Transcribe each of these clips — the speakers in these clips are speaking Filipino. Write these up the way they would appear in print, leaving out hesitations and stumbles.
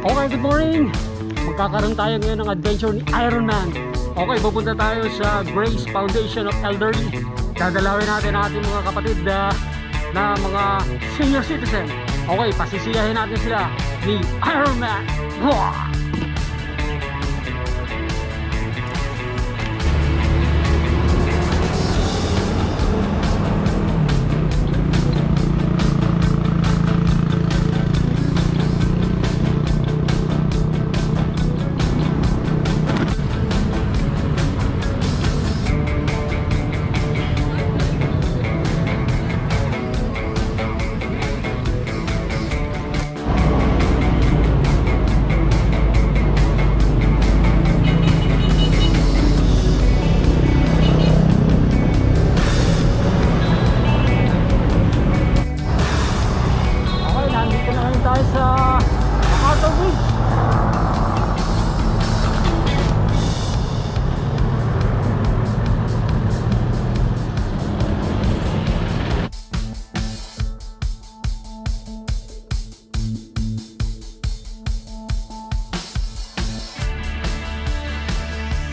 Okay, good morning! Magkakaroon tayo ngayon ng adventure ni Iron Man. Okay, pupunta tayo sa Grace Foundation of Elderly. Dadalawin natin ang ating mga kapatid na mga senior citizen. Okay, pasisiyahin natin sila ni Iron Man. Wah!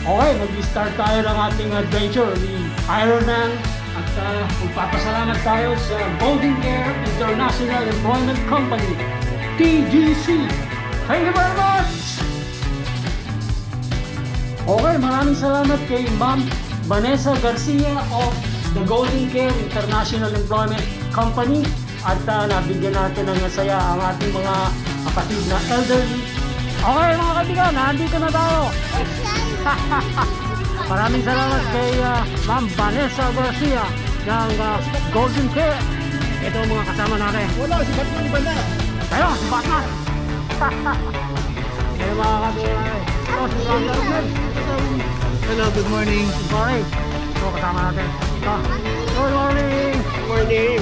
Okay, mag-start tayo ng ating adventure ni Iron Man at magpapasalamat tayo sa Golden Care International Employment Company, TGC. Thank you very much! Okay, maraming salamat kay Ma'am Vanessa Garcia of the Golden Care International Employment Company at nabigyan natin ng saya ang ating mga kapatid na elderly. Okay mga kaibigan, nandito na tayo. Maraming salamat kay Ma'am Vanessa Garcia ng Golden Care. Ito ang mga kasama natin. Wala, si Batman iba na. Ayun, si Batman. Ayun mga kaibigan. Ito si Batman. Hello, good morning. Good morning. Ito kasama natin. Good morning. Good morning.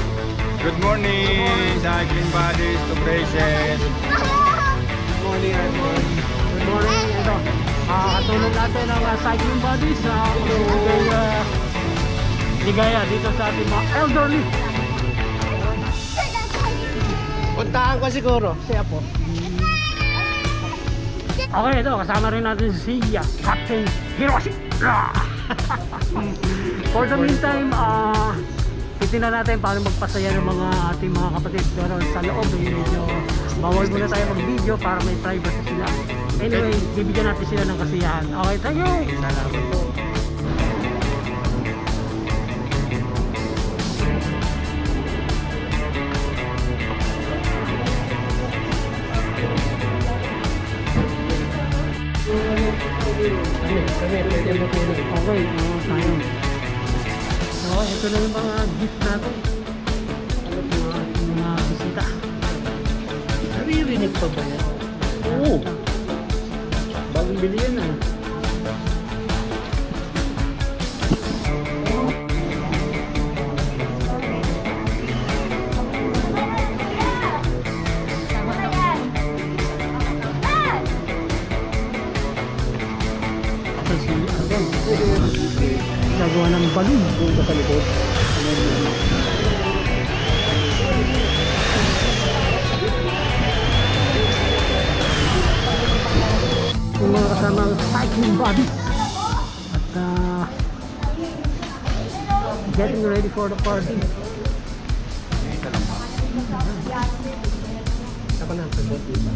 Good morning, cycling buddies to present. Good morning, everyone. Good morning. Ito. Katulong natin ang cycling buddies sa ligaya dito sa ating mga elderly. Puntahan ko siguro. Siya po. Okay, ito. Kasama rin natin si Captain Hiroshi. For the meantime, titignan natin paano magpasaya ng mga ating mga kapatid. Pero sa loob, medyo bawal muna tayo mag-video para may privacy sila. Anyway, bibigyan natin sila ng kasiyahan. Okay, thank you! Salamat po. Kami, pwede matulog. Okay, tayo. So, ito na yung mga gift natin. Mga bisita. Naririnig pa ba yan? Oo. Bagong bili yan eh. Gagawa ng balloon Doon ka sa likod. yung mga kasamang cycling buddies at getting ready for the party. Ako na ang sagot, diba?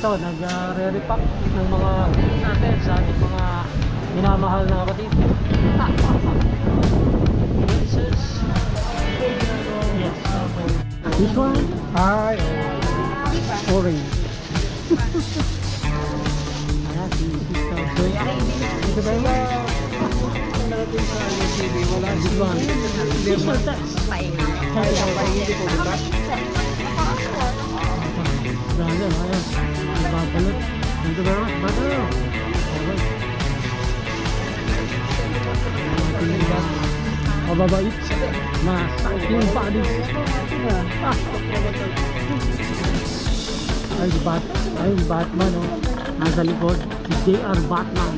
ito, nag-re-repack ng mga goods natin sa ating mga minamahal na kapatid. This is... Yes. This one? Ay, Orange. Ayan, si Sister Zoya. Thank you very much. This one. Sister Tess. Dahil, ayan. Ibabalot. Thank you very much. Bata. Okay. Ating iba. Mababait. Na saking bodies. Ay, Batman, oh. Nasa likod, si JR Batman.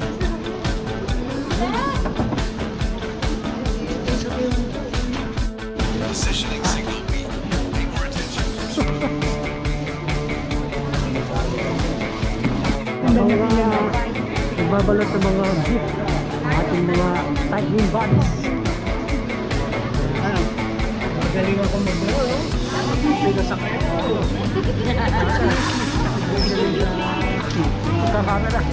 Positioning signal weak. Pay more attention. Nagbabalot ng mga gift ating mga cycling bodies. magaling ako mag-roll. Pila sa kayo. Kamera.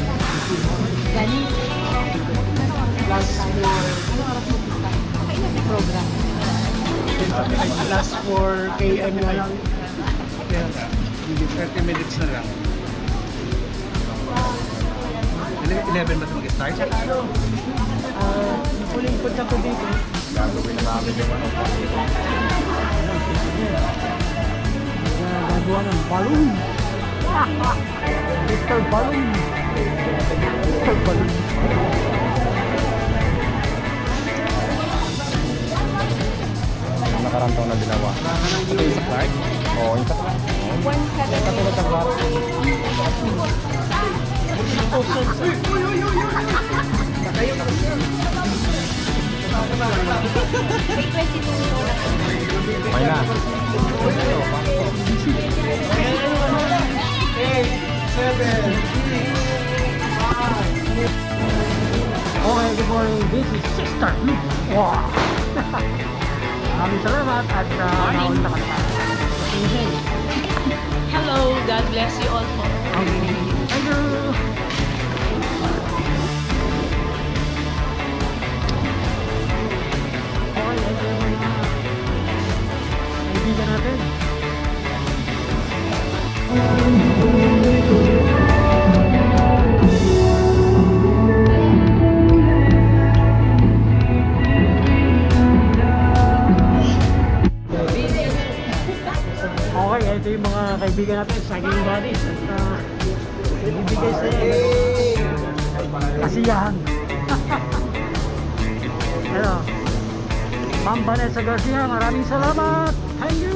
Last for KM na lang. Hindi, 30 minutes na lang. 11 ba ito mag-start? Huling punta ko dito. Gagawin na namin yung ano. Gagawa ng balloon. Mr. Balloon. Mr. Balloon. Nakarang taon na ginawa. Ito yung sa Clark? Oo, yung sa Clark. Katulad sa Clark. Okay na. 8, 7, 6, 5. Okay, good morning. This is Sister Luke. Wow! Maraming salamat at naunta ka na. Hello, God bless you all po. Thank you! Okay, ito yung mga kaibigan natin. Okay, ito yung mga kaibigan natin, saging buddies at ibibigay sa kasiyahan. Ano, Ma'am Vanessa Garcia, maraming salamat. Thank you.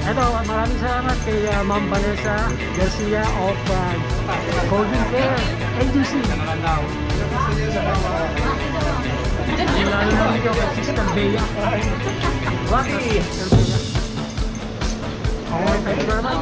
Ito, maraming salamat kay Ma'am Vanessa Garcia of Golden Care Agency. Lalo na ito kay Sister Bea. Rocky! Sister Bea. Okay, thank you very much.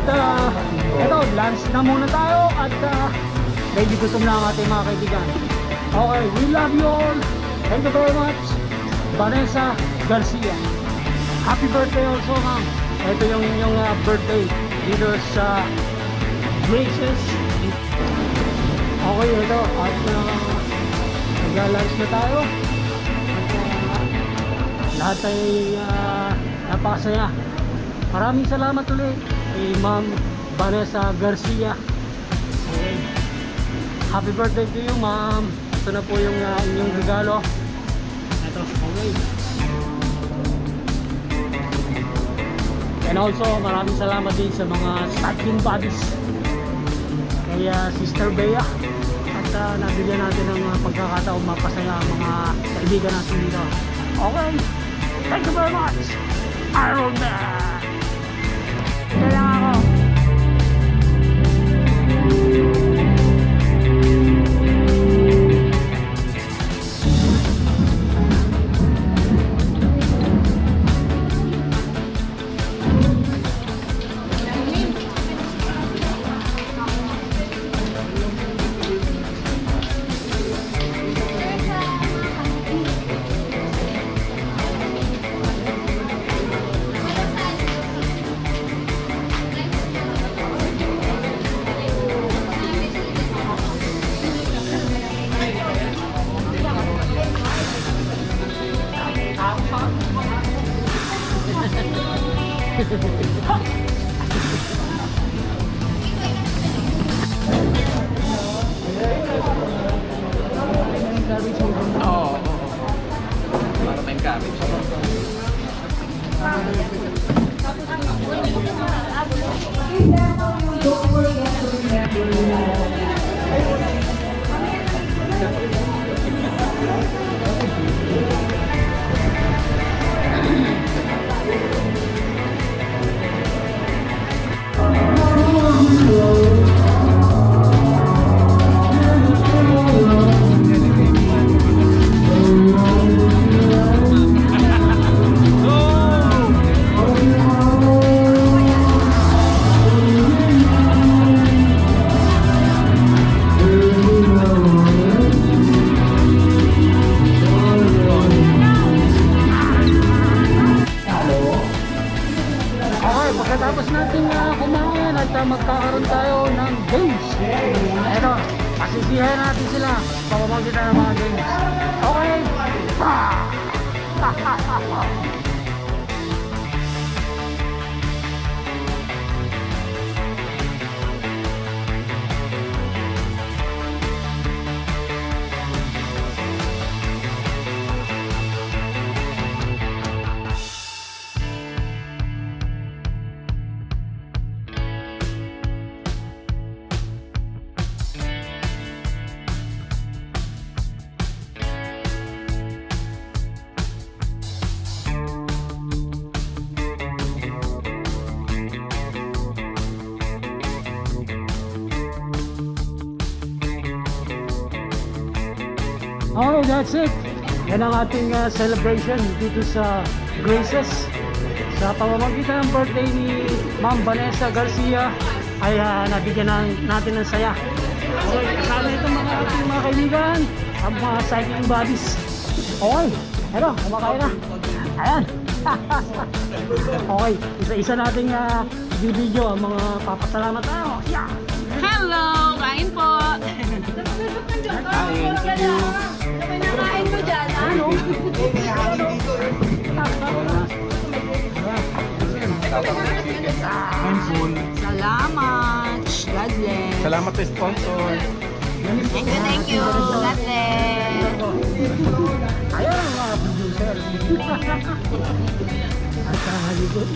At eto, lunch na muna tayo. At medyo gutom na ang ating mga kaibigan. Okay, we love you all. Thank you very much. Vanessa Garcia. Happy birthday also, ma'am. Ito yung inyong birthday dito sa Graces. Okay, ito. At nag-lunch na tayo. At lahat ay napakasaya. Maraming salamat ulit kay Ma'am Vanessa Garcia. Okay. Happy birthday to you, ma'am. Ito na po yung inyong regalo. Ito, okay. And also, maraming salamat din sa mga starting buddies kay Sister Bea. At nabigyan natin ng pagkakataon mapasaya ang mga kaibigan natin dito. Okay, thank you very much, Iron Man. Ito lang ako. Para tayong cabbage. Pagkatapos natin kumain at magkakaroon tayo ng games. Eto, pasisiyahin natin sila pamamagitan ng mga games. Okay? Oh, that's it. Yan ang ating celebration dito sa Graces. Sa pamamagitan ng birthday ni Ma'am Vanessa Garcia ay nabigyan natin ng saya. Okay, kasama itong mga ating mga kaibigan, ang mga cycling buddies. Okay, eto, kumakain na. Ayan. Okay, isa-isa nating video ang mga papasalamat tayo. Yeah. Hello! Kain po! Nakain mo dyan, ano? Handful. Salamat! God bless! Salamat sa sponsor. Thank you! God bless! Ayan ang mga producer. At halipot.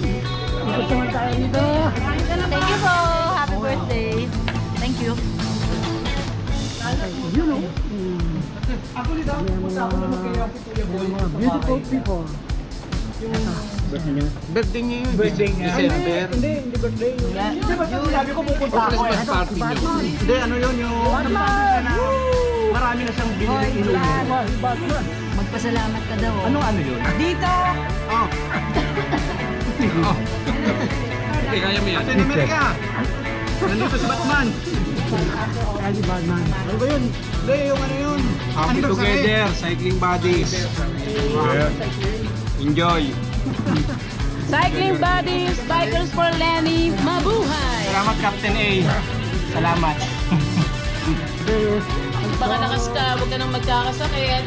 Ikot naman tayo dito. Thank you po! Happy birthday! Thank you! You know. Mga beautiful people. Birthday niya yun. Birthday niya. December. Hindi birthday. Hindi ba sabi ko pupunta ako eh. Christmas party niyo. Hindi, ano yun yung marami na siyang binili inumin. Magpasalamat ka daw. Ano yun? Dito! Oh. Okay, kaya mo yan. Captain America! Nandito si Batman! Kali Batman. Ano ba yun? Hindi, yung ano yun? Happy Together, Cycling Buddies. Enjoy! Cycling buddies, bikers for Lenny, mabuhay! Salamat Captain A. Salamat. Magpakalakas ka, huwag ka nang magkakasakit.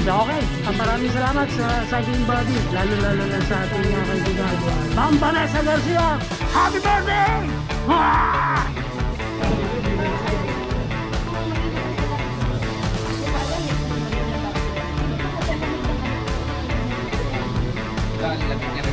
Okay, maraming salamat sa cycling buddy. Lalo na sa ating mga kaibigan. Ma'am Vanessa Garcia, happy birthday! Ah! Lalagyan